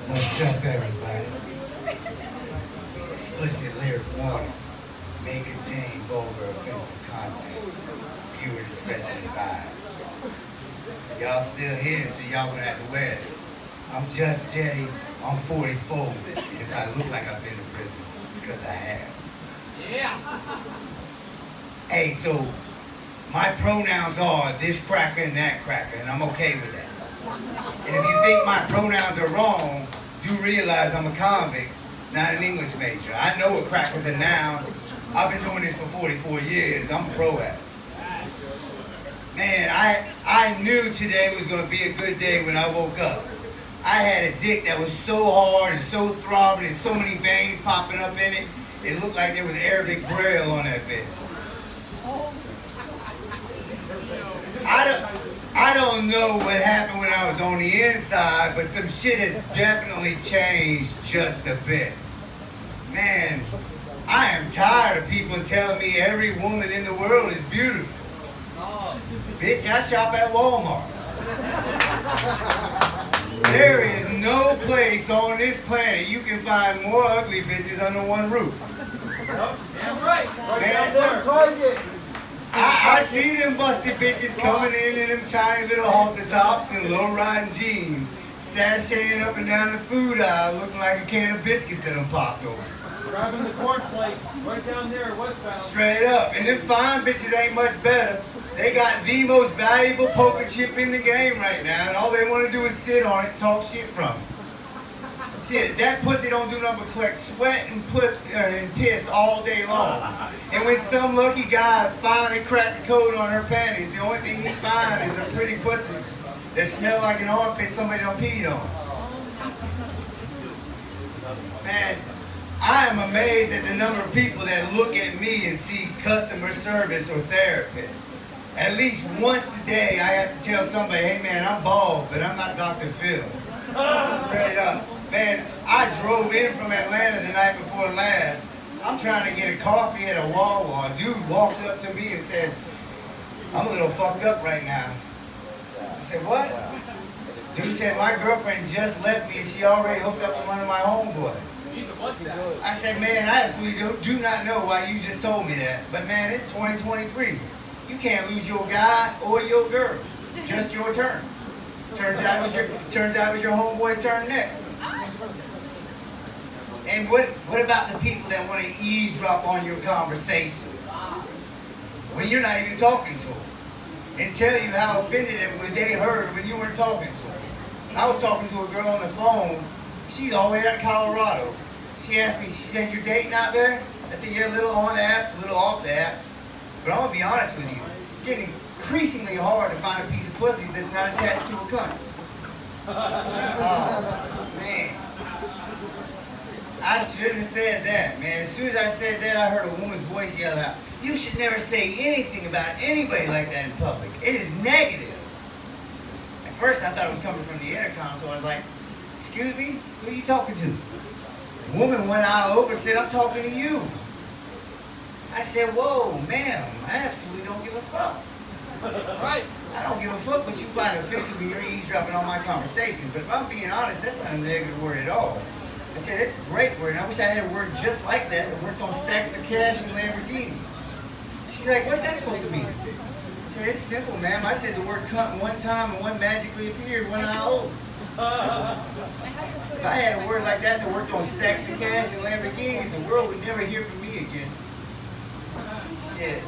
What's up, everybody? Explicit lyric warning. May contain vulgar, offensive content. Viewer discretion advised. Y'all still here, so y'all gonna have to wear this. I'm Just Jay. I'm 44. And if I look like I've been to prison, it's because I have. Yeah. Hey, so my pronouns are this cracker and that cracker, and I'm okay with that. And if you think my pronouns are wrong, do realize I'm a convict, not an English major. I know a cracker's a noun. I've been doing this for 44 years. I'm a pro at it. Man, I knew today was gonna be a good day when I woke up. I had a dick that was so hard and so throbbing and so many veins popping up in it, it looked like there was Arabic Braille on that bitch. I don't know what happened when I was on the inside, but some shit has definitely changed just a bit. Man, I am tired of people telling me every woman in the world is beautiful. Bitch, I shop at Walmart. There is no place on this planet you can find more ugly bitches under one roof. Damn right. Man, I see them busted bitches coming in them tiny little halter tops and low-riding jeans, sashaying up and down the food aisle looking like a can of biscuits that done popped over. Grabbing the cornflakes right down there westbound. Straight up. And them fine bitches ain't much better. They got the most valuable poker chip in the game right now, and all they want to do is sit on it and talk shit from it. Shit, that pussy don't do nothing but collect sweat and piss all day long. And when some lucky guy finally cracked the code on her panties, the only thing he finds is a pretty pussy that smells like an armpit somebody done peed on. Man, I am amazed at the number of people that look at me and see customer service or therapist. At least once a day, I have to tell somebody, hey man, I'm bald, but I'm not Dr. Phil. Straight up. Man, I drove in from Atlanta the night before last. I'm trying to get a coffee at a Wawa. A dude walks up to me and says, I'm a little fucked up right now. I said, what? Dude said, my girlfriend just left me and she already hooked up with one of my homeboys. I said, man, I absolutely do not know why you just told me that. But man, it's 2023. You can't lose your guy or your girl. Just your turn. Turns out it was your homeboy's turn next. And what about the people that want to eavesdrop on your conversation when you're not even talking to them and tell you how offended they heard when you weren't talking to them? I was talking to a girl on the phone. She's all the way out of Colorado. She asked me, she said, you're dating out there? I said, yeah, a little on the apps, a little off the apps. But I'm going to be honest with you. It's getting increasingly hard to find a piece of pussy that's not attached to a cunt. Oh, man. I shouldn't have said that, man. As soon as I said that, I heard a woman's voice yell out, you should never say anything about anybody like that in public. It is negative. At first, I thought it was coming from the intercom, so I was like, excuse me? Who are you talking to? The woman went out over and said, I'm talking to you. I said, whoa, ma'am, I absolutely don't give a fuck. Right. I don't give a fuck what you find offensive when you're eavesdropping on my conversation. But if I'm being honest, that's not a negative word at all. I said, it's a great word, and I wish I had a word just like that that worked on stacks of cash and Lamborghinis. She's like, what's that supposed to mean? I said, it's simple, ma'am. I said the word cunt one time and one magically appeared when I old. If I had a word like that that worked on stacks of cash and Lamborghinis, the world would never hear from me again. Shit.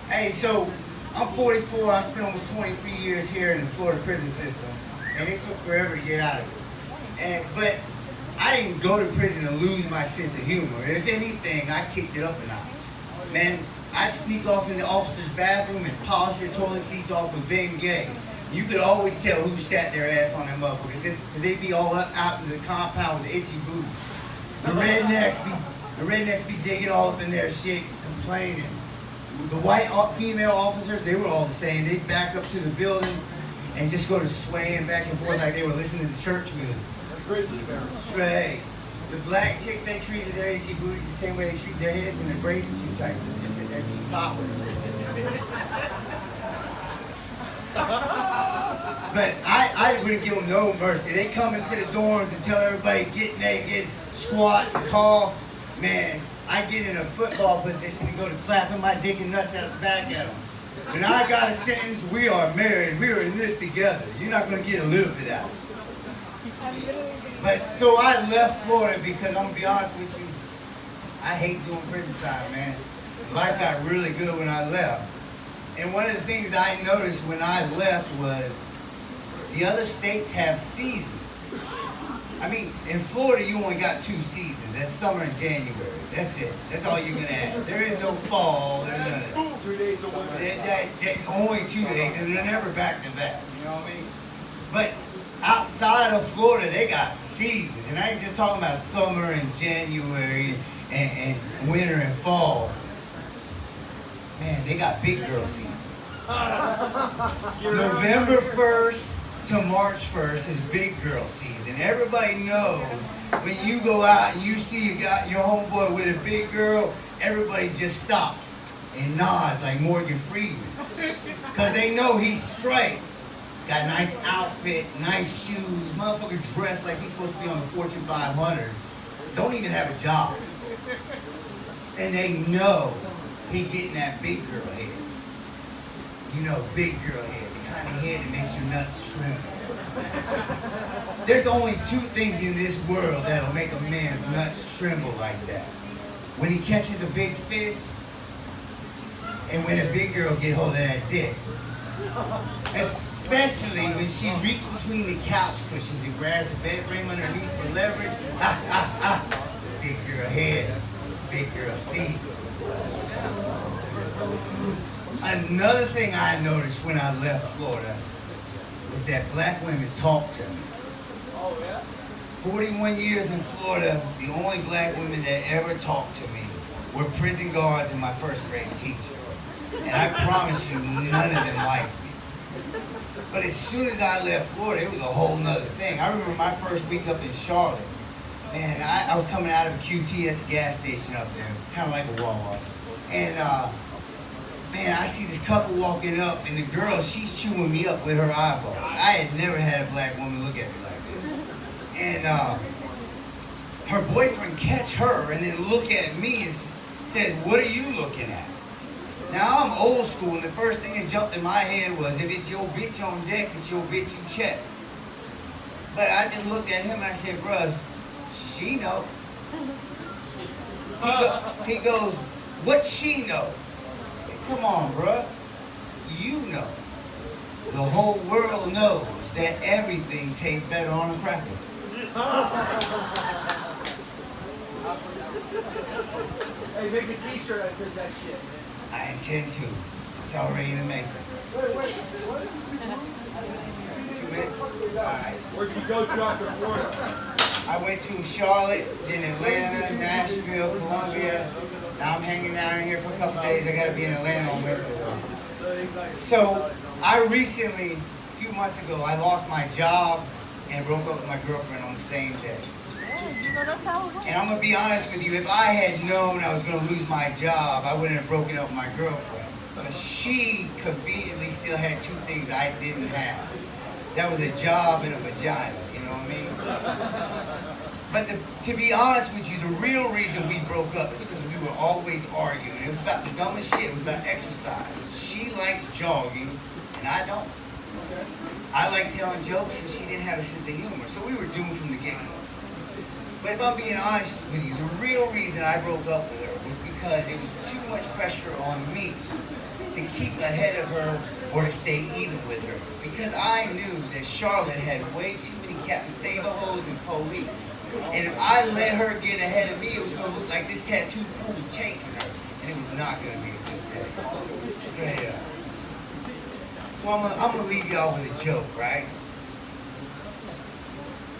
Hey, so I'm 44. I spent almost 23 years here in the Florida prison system, and it took forever to get out of it. But I didn't go to prison to lose my sense of humor. If anything, I kicked it up a notch. Man, I'd sneak off in the officer's bathroom and polish their toilet seats off with Ben Gay. You could always tell who sat their ass on them motherfuckers, because they'd be all up out in the compound with the itchy booty. The rednecks be digging all up in their shit, complaining. The white female officers, they were all the same. They'd back up to the building and just go to swaying back and forth like they were listening to church music. Straight. The black chicks, they treated their itchy booties the same way they treat their heads when their braids are too tight. They just sit there and keep popping. But I wouldn't give them no mercy. They come into the dorms and tell everybody get naked, squat, and cough. Man, I get in a football position to go to clapping my dick and nuts out the back at them. When I got a sentence, we are married. We are in this together. You're not going to get a little bit out of it. But so I left Florida because I'm going to be honest with you, I hate doing prison time, man. Life got really good when I left. And one of the things I noticed when I left was the other states have seasons. I mean, in Florida, you only got 2 seasons. That's summer and January. That's it. That's all you're going to have. There is no fall. There's none of that. 2 days a week. Only 2 days, and they're never back to back. You know what I mean? But outside of Florida, they got seasons. And I ain't just talking about summer and January and winter and fall. Man, they got big girl season. November 1st to March 1st is big girl season. Everybody knows when you go out and you see your homeboy with a big girl, everybody just stops and nods like Morgan Freeman. Because they know he's straight. Got a nice outfit, nice shoes, motherfucker dressed like he's supposed to be on the Fortune 500. Don't even have a job. And they know he getting that big girl head. You know, big girl head. The kind of head that makes your nuts tremble. There's only 2 things in this world that'll make a man's nuts tremble like that. When he catches a big fish, and when a big girl get hold of that dick. Especially when she reaches between the couch cushions and grabs the bed frame underneath for leverage. Big girl head, big girl season. Another thing I noticed when I left Florida was that black women talk to me. Oh, yeah? 41 years in Florida, the only black women that ever talked to me were prison guards and my first grade teacher. And I promise you, none of them liked me. But as soon as I left Florida, it was a whole nother thing. I remember my first week up in Charlotte. Man, I was coming out of a QTS gas station up there, kind of like a Wawa. And man, I see this couple walking up, and the girl, she's chewing me up with her eyeballs. I had never had a black woman look at me like this. And her boyfriend catch her and then look at me and says, "What are you looking at?" Now, I'm old school, and the first thing that jumped in my head was, if it's your bitch on deck, it's your bitch you check. But I just looked at him and I said, "Bruh, she know." He goes, "What she know?" I said, "Come on, bruh. You know. The whole world knows that everything tastes better on a cracker." Hey, make a t-shirt that says that shit, man. I intend to. It's already in the making. Wait, what? 2 minutes? All right. Where'd you go to after Florida? I went to Charlotte, then Atlanta, Nashville, Columbia. Now I'm hanging down here for a couple days. I gotta be in Atlanta on Wednesday though. So I recently, a few months ago, I lost my job and broke up with my girlfriend on the same day. And I'm gonna be honest with you, if I had known I was gonna lose my job, I wouldn't have broken up with my girlfriend. But she conveniently still had 2 things I didn't have. That was a job and a vagina, you know what I mean? But to be honest with you, the real reason we broke up is because we were always arguing. It was about the dumbest shit. It was about exercise. She likes jogging, and I don't. I like telling jokes, and she didn't have a sense of humor. So we were doomed from the get-go. But if I'm being honest with you, the real reason I broke up with her was because it was too much pressure on me to keep ahead of her or to stay even with her. Because I knew that Charlotte had way too many Captain Save-A-Hoes and police. And if I let her get ahead of me, it was going to look like this tattoo fool was chasing her. And it was not going to be a good day. Straight up. So I'm going to leave y'all with a joke, right?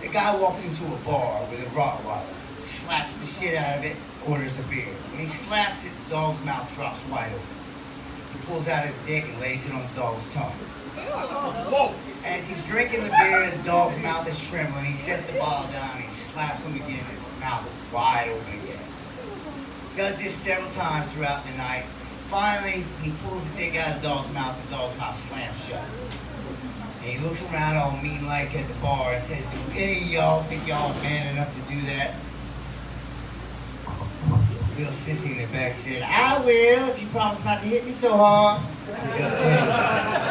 The guy walks into a bar with a Rottweiler, slaps the shit out of it, orders a beer. When he slaps it, the dog's mouth drops wide open. He pulls out his dick and lays it on the dog's tongue. Whoa! As he's drinking the beer, the dog's mouth is trembling. He sets the bottle down and he slaps him again and his mouth is wide open again. Does this several times throughout the night. Finally, he pulls the dick out of the dog's mouth slams shut. And he looks around all mean like at the bar and says, do any of y'all think y'all are man enough to do that? Little sissy in the back said, I will if you promise not to hit me so hard. Just kidding.